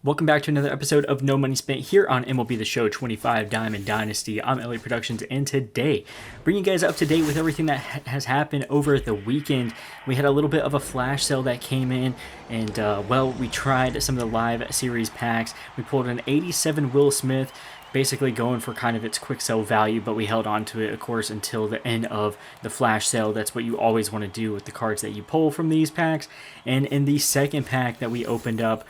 Welcome back to another episode of No Money Spent here on MLB The Show 25 Diamond Dynasty. I'm Elliot Productions, and today, bringing you guys up to date with everything that has happened over the weekend. We had a little bit of a flash sale that came in, and well, we tried some of the live series packs. We pulled an 87 Will Smith, basically going for kind of its quick sell value, but we held on to it, of course, until the end of the flash sale. That's what you always want to do with the cards that you pull from these packs. And in the second pack that we opened up,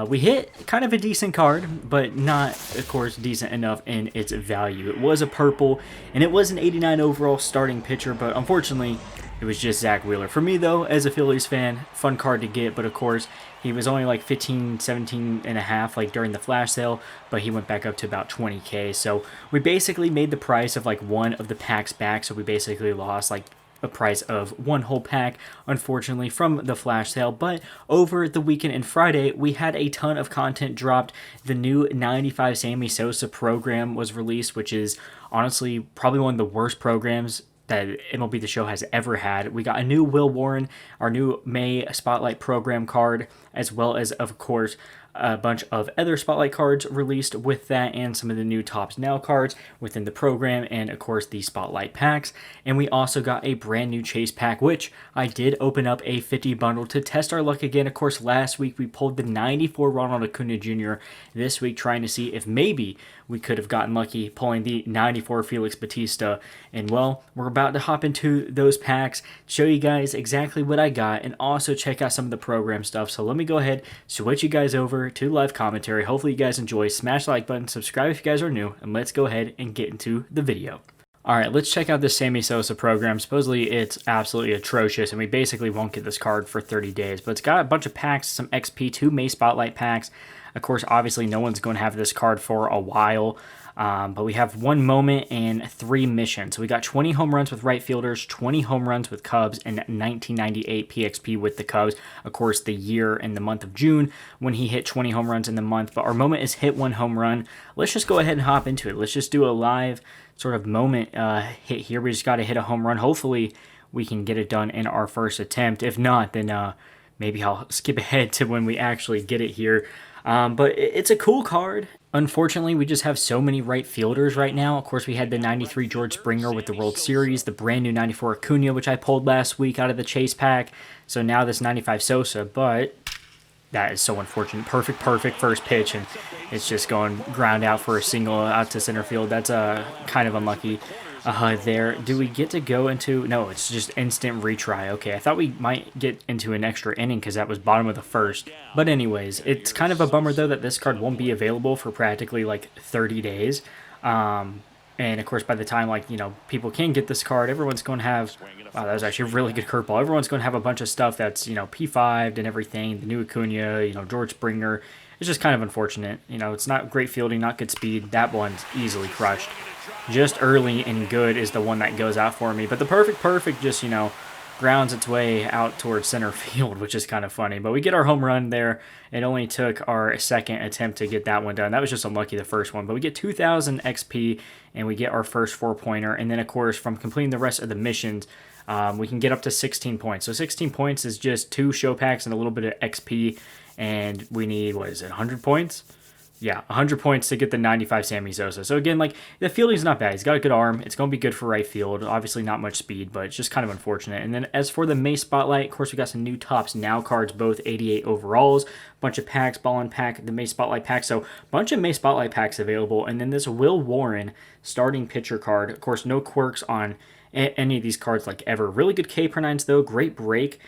we hit kind of a decent card, but not, of course, decent enough in its value. It was a purple, and it was an 89 overall starting pitcher, but unfortunately, it was just Zach Wheeler. For me, though, as a Phillies fan, fun card to get, but of course, he was only like 15, 17 and a half like during the flash sale, but he went back up to about 20K. So we basically made the price of like one of the packs back, so we basically lost like a price of one whole pack, unfortunately, from the flash sale. But over the weekend and Friday, we had a ton of content dropped. The new 95 Sammy Sosa program was released, which is honestly probably one of the worst programs that MLB The Show has ever had. We got a new Will Warren, our new May Spotlight Program card, as well as, of course, a bunch of other Spotlight cards released with that, and some of the new Tops Now cards within the program, and of course the Spotlight packs. And we also got a brand new Chase pack, which I did open up a 50 bundle to test our luck again. Of course, last week we pulled the 94 Ronald Acuna Jr. This week, trying to see if maybe we could have gotten lucky pulling the 94 Felix Bautista. And well, we're about to hop into those packs, show you guys exactly what I got, and also check out some of the program stuff. So let me go ahead, switch you guys over to live commentary. Hopefully you guys enjoy. Smash the like button, subscribe if you guys are new, and let's go ahead and get into the video. Alright, let's check out this Sammy Sosa program. Supposedly it's absolutely atrocious, and we basically won't get this card for 30 days. But it's got a bunch of packs, some XP, 2 May Spotlight packs. Of course, obviously no one's going to have this card for a while. But we have 1 moment and 3 missions. So we got 20 home runs with right fielders, 20 home runs with Cubs, and 1998 PXP with the Cubs. Of course, the year and the month of June when he hit 20 home runs in the month. But our moment is hit 1 home run. Let's just go ahead and hop into it. Let's just do a live sort of moment hit here. We just got to hit a home run. Hopefully, we can get it done in our first attempt. If not, then maybe I'll skip ahead to when we actually get it here. But it's a cool card. Unfortunately, we just have so many right fielders right now. Of course, we had the 93 George Springer with the World Series, the brand new 94 Acuna, which I pulled last week out of the Chase pack. So now this 95 Sosa, but that is so unfortunate. Perfect first pitch, and it's just going ground out for a single out to center field. That's kind of unlucky. There. Do we get to go into... No, it's just instant retry. Okay, I thought we might get into an extra inning because that was bottom of the first. But anyways, it's kind of a bummer, though, that this card won't be available for practically, like, 30 days. And, of course, by the time, like, you know, people can get this card, everyone's going to have... Wow, that was actually a really good curveball. Everyone's going to have a bunch of stuff that's, you know, P5'd and everything. The new Acuna, you know, George Springer. It's just kind of unfortunate. You know, it's not great fielding, not good speed. That one's easily crushed. Just early and good is the one that goes out for me. But the perfect just, you know, grounds its way out towards center field, which is kind of funny. But we get our home run there. It only took our second attempt to get that one done. That was just unlucky, the first one. But we get 2,000 XP, and we get our first 4-pointer. And then, of course, from completing the rest of the missions, we can get up to 16 points. So 16 points is just 2 show packs and a little bit of XP. And we need, what is it, 100 points? Yeah, 100 points to get the 95 Sammy Sosa. So again, like, the fielding's not bad. He's got a good arm. It's going to be good for right field. Obviously not much speed, but it's just kind of unfortunate. And then as for the May Spotlight, of course, we got some new Tops Now cards, both 88 overalls, bunch of packs, ball and pack, the May Spotlight pack. So bunch of May Spotlight packs available. And then this Will Warren starting pitcher card. Of course, no quirks on any of these cards like ever. Really good K per 9s though. Great break.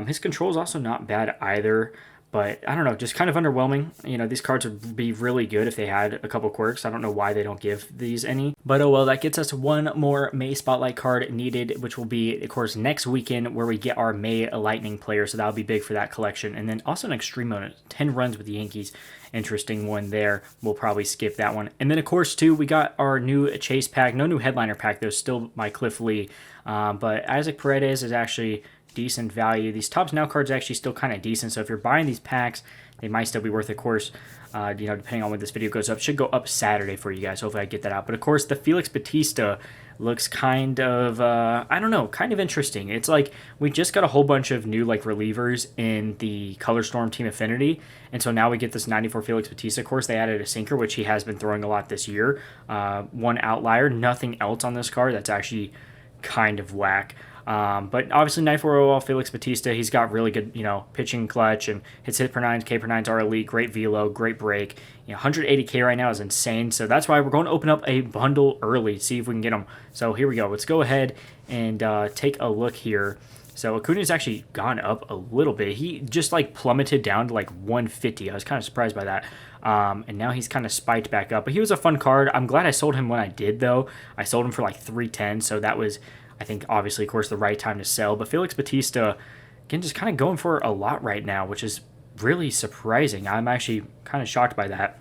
His control is also not bad either. But I don't know, just kind of underwhelming. You know, these cards would be really good if they had a couple quirks. I don't know why they don't give these any. But oh well, that gets us 1 more May Spotlight card needed, which will be, of course, next weekend where we get our May Lightning player. So that'll be big for that collection. And then also an extreme mode, 10 runs with the Yankees. Interesting one there. We'll probably skip that one. And then, of course, too, we got our new Chase pack. No new headliner pack, though. Still my Cliff Lee. But Isaac Paredes is actually decent value. These Topps Now cards are actually still kind of decent, so if you're buying these packs, they might still be worth it. Of course, depending on when this video goes up, should go up Saturday for you guys. Hopefully I get that out. But of course, the Felix Bautista looks kind of, I don't know, kind of interesting. It's like we just got a whole bunch of new like relievers in the Color Storm Team Affinity, and so now we get this 94 Felix Bautista. Of course, they added a sinker, which he has been throwing a lot this year. One outlier, nothing else on this card. That's actually kind of whack. But obviously 94 overall Felix Bautista, he's got really good, pitching clutch, and his hit per nines, K per nines are elite, great velo, great break. 180K right now is insane, so that's why we're going to open up a bundle early, see if we can get him. So here we go. Let's go ahead and take a look here. So Acuna's actually gone up a little bit. He just like plummeted down to like 150. I was kind of surprised by that. And now he's kind of spiked back up. But he was a fun card. I'm glad I sold him when I did, though. I sold him for like 310, so that was, I think, obviously, of course, the right time to sell. But Felix Bautista, again, just kind of going for a lot right now, which is really surprising. I'm actually kind of shocked by that.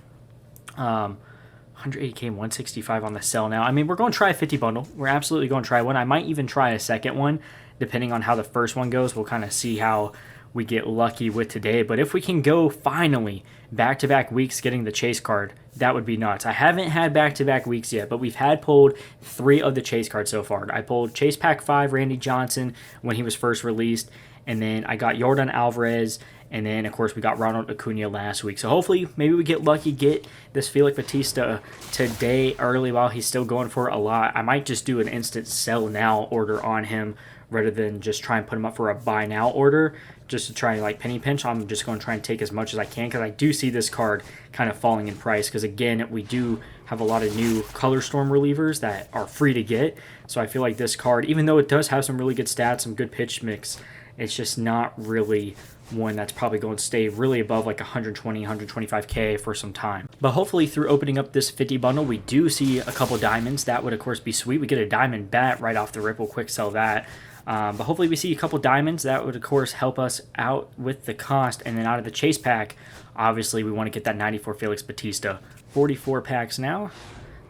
180K, 165 on the sell now. I mean, we're going to try a 50 bundle. We're absolutely going to try one. I might even try a second one, depending on how the first one goes. We'll kind of see how we get lucky with today. But if we can go finally back-to-back weeks getting the chase card, that would be nuts. I haven't had back-to-back weeks yet, but we've had pulled 3 of the chase cards so far. I pulled Chase Pack 5, Randy Johnson, when he was first released, and then I got Yordan Alvarez, and then, of course, we got Ronald Acuna last week. So hopefully, maybe we get lucky, get this Felix Bautista today early while he's still going for a lot. I might just do an instant sell now order on him rather than just try and put him up for a buy now order just to try and like penny pinch. I'm just going to try and take as much as I can because I do see this card kind of falling in price because, again, we do have a lot of new Color Storm relievers that are free to get. So I feel like this card, even though it does have some really good stats, some good pitch mix, it's just not really one that's probably going to stay really above like 120, 125K for some time. But hopefully through opening up this 50 bundle, we do see a couple diamonds. That would, of course, be sweet. We get a diamond bat right off the rip. We'll quick sell that. But hopefully we see a couple diamonds. That would, of course, help us out with the cost. And then out of the chase pack, obviously we want to get that 94 Felix Bautista. 44 packs now.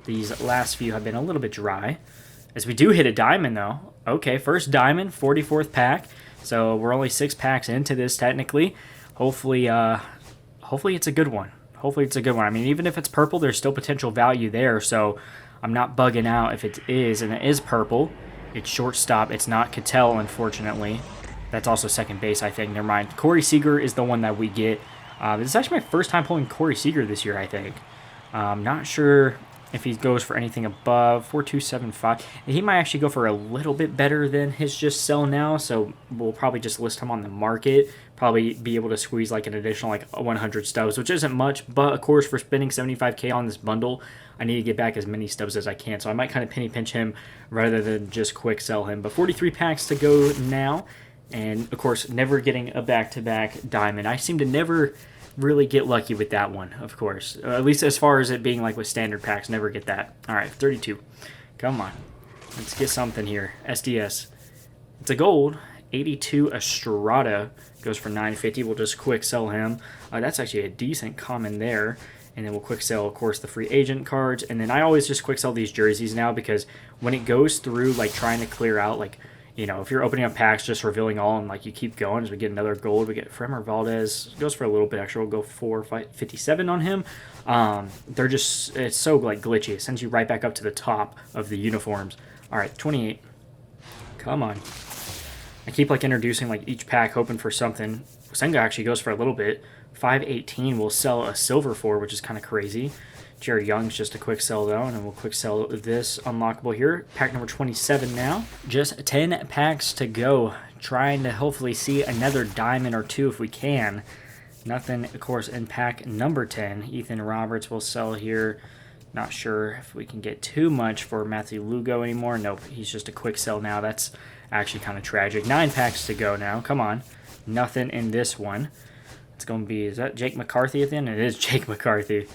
These last few have been a little bit dry. As we do hit a diamond, though. Okay, first diamond, 44th pack. So we're only 6 packs into this, technically. Hopefully it's a good one. Hopefully it's a good one. I mean, even if it's purple, there's still potential value there. So I'm not bugging out if it is, and it is purple. It's shortstop. It's not Cattell, unfortunately. That's also second base, I think. Never mind. Corey Seager is the one that we get. This is actually my first time pulling Corey Seager this year, I think. Not sure if he goes for anything above 4275. He might actually go for a little bit better than his just sell now, so we'll probably just list him on the market. Probably be able to squeeze like an additional like 100 stubs, which isn't much, but of course for spending 75K on this bundle, I need to get back as many stubs as I can, so I might kind of penny pinch him rather than just quick sell him. But 43 packs to go now, and of course never getting a back-to-back diamond. I seem to never really get lucky with that one, of course. At least as far as it being like with standard packs, never get that. All right, 32. Come on. Let's get something here. SDS. It's a gold. 82 Estrada goes for 950. We'll just quick sell him. That's actually a decent common there. And then we'll quick sell, of course, the free agent cards. And then I always just quick sell these jerseys now because when it goes through, like, trying to clear out, like, if you're opening up packs, just revealing all, and like you keep going as we get another gold. We get Fremer Valdez, goes for a little bit extra. We'll go 457 on him. They're just, it's so like glitchy. It sends you right back up to the top of the uniforms. All right, 28. Come on. I keep like introducing like each pack, hoping for something. Senga actually goes for a little bit. 518 we'll sell a silver for, which is kind of crazy. Jerry Young's just a quick sell, though, and then we'll quick sell this unlockable here. Pack number 27 now. Just 10 packs to go. Trying to hopefully see another diamond or two if we can. Nothing, of course, in pack number 10. Ethan Roberts will sell here. Not sure if we can get too much for Matthew Lugo anymore. Nope, he's just a quick sell now. That's actually kind of tragic. 9 packs to go now. Come on. Nothing in this one. It's going to be, is that Jake McCarthy at the end? It is Jake McCarthy.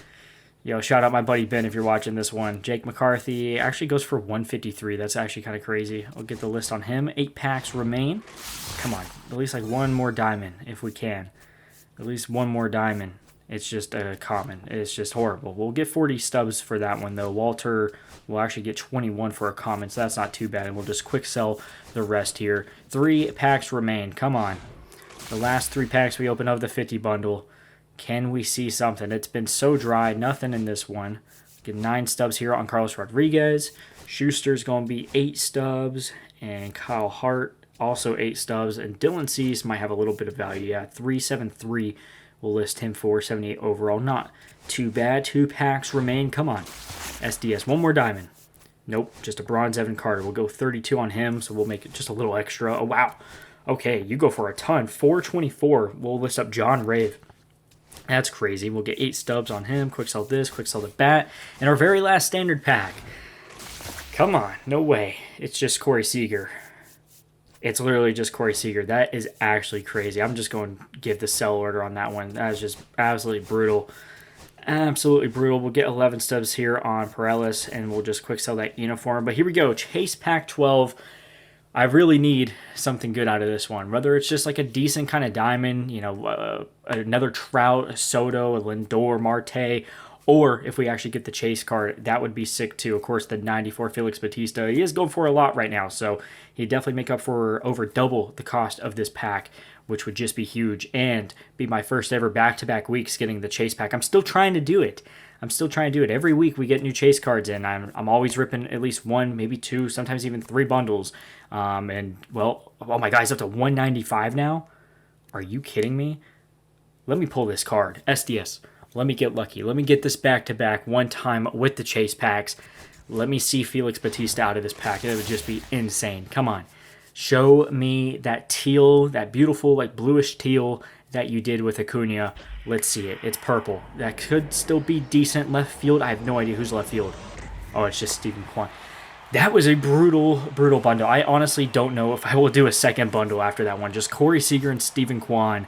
Yo, shout out my buddy Ben if you're watching this one. Jake McCarthy actually goes for 153. That's actually kind of crazy. I'll get the list on him. 8 packs remain. Come on. At least like one more diamond if we can. At least one more diamond. It's just a common. It's just horrible. We'll get 40 stubs for that one, though. Walter will actually get 21 for a common, so that's not too bad. And we'll just quick sell the rest here. 3 packs remain. Come on. The last 3 packs we open of the 50 bundle. Can we see something? It's been so dry. Nothing in this one. Get 9 stubs here on Carlos Rodriguez. Schuster's going to be 8 stubs. And Kyle Hart, also 8 stubs. And Dylan Cease might have a little bit of value. Yeah, 373. We'll list him for 78 overall. Not too bad. 2 packs remain. Come on. SDS. 1 more diamond. Nope. Just a bronze Evan Carter. We'll go 32 on him, so we'll make it just a little extra. Oh, wow. Okay, you go for a ton. 424. We'll list up John Rave. That's crazy. We'll get 8 stubs on him. Quick sell this. Quick sell the bat. And our very last standard pack. Come on. No way. It's just Corey Seager. It's literally just Corey Seager. That is actually crazy. I'm just going to give the sell order on that one. That is just absolutely brutal. Absolutely brutal. We'll get 11 stubs here on Perales, and we'll just quick sell that uniform. But here we go. Chase pack 12. I really need something good out of this one. Whether it's just like a decent kind of diamond, you know, another Trout, a Soto, a Lindor, Marte, or if we actually get the Chase card, that would be sick too. Of course, the 94 Felix Bautista, he is going for a lot right now, so he'd definitely make up for over double the cost of this pack, which would just be huge, and be my first ever back-to-back weeks getting the Chase pack. I'm still trying to do it. Every week we get new Chase cards in. I'm always ripping at least 1, maybe 2, sometimes even 3 bundles. And, well, oh my God, it's up to 195 now? Are you kidding me? Let me pull this card. SDS. Let me get lucky. Let me get this back-to-back one time with the Chase packs. Let me see Felix Bautista out of this pack. It would just be insane. Come on. Show me that teal, that beautiful, like bluish teal that you did with Acuna. Let's see it. It's purple. That could still be decent left field. I have no idea who's left field. Oh, it's just Stephen Kwan. That was a brutal, brutal bundle. I honestly don't know if I will do a second bundle after that one. Just Corey Seager and Stephen Kwan.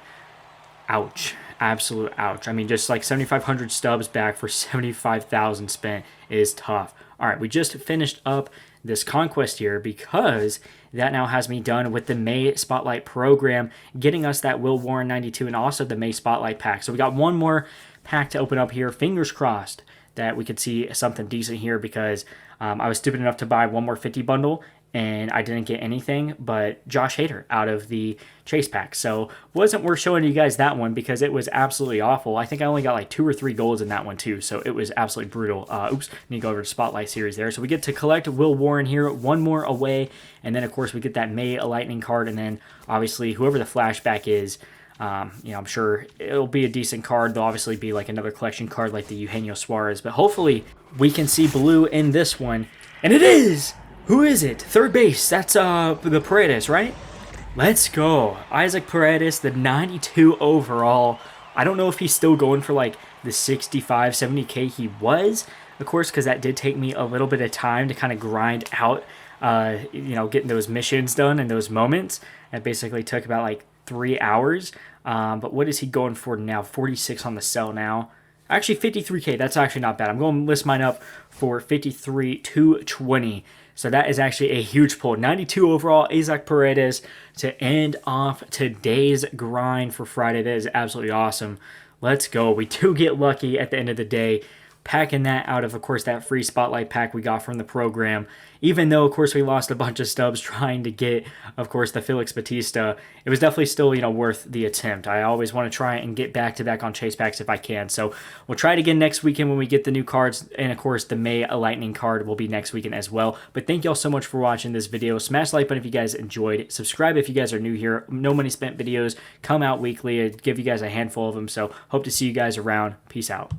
Ouch. Absolute ouch. I mean, just like 7,500 stubs back for 75,000 spent is tough. All right, we just finished up this conquest here because that now has me done with the May Spotlight program, getting us that Will Warren 92 and also the May Spotlight pack. So we got one more pack to open up here. Fingers crossed that we could see something decent here because I was stupid enough to buy one more 50 bundle and I didn't get anything but Josh Hader out of the Chase pack. So wasn't worth showing you guys that one because it was absolutely awful. I think I only got like 2 or 3 golds in that one too, so it was absolutely brutal. Oops, need to go over to Spotlight Series there. So we get to collect Will Warren here, one more away, and then of course we get that May Lightning card, and then obviously whoever the flashback is, you know, I'm sure it'll be a decent card. There'll obviously be like another collection card like the Eugenio Suarez, but hopefully we can see blue in this one, and it is! Who is it? Third base. That's the Paredes, right? Let's go. Isaac Paredes, the 92 overall. I don't know if he's still going for like the 65, 70K he was, of course, because that did take me a little bit of time to kind of grind out, you know, getting those missions done and those moments. It basically took about like 3 hours. But what is he going for now? 46 on the sell now. Actually, 53K. That's actually not bad. I'm going to list mine up for 53,220. So that is actually a huge pull. 92 overall, Isaac Paredes to end off today's grind for Friday. That is absolutely awesome. Let's go. We do get lucky at the end of the day, packing that out of course, that free Spotlight pack we got from the program. Even though, of course, we lost a bunch of stubs trying to get, of course, the Felix Bautista, it was definitely still, you know, worth the attempt. I always want to try and get back-to-back on Chase packs if I can. So we'll try it again next weekend when we get the new cards. And, of course, the May Lightning card will be next weekend as well. But thank you all so much for watching this video. Smash the like button if you guys enjoyed. Subscribe if you guys are new here. No Money Spent videos come out weekly. I give you guys a handful of them. So hope to see you guys around. Peace out.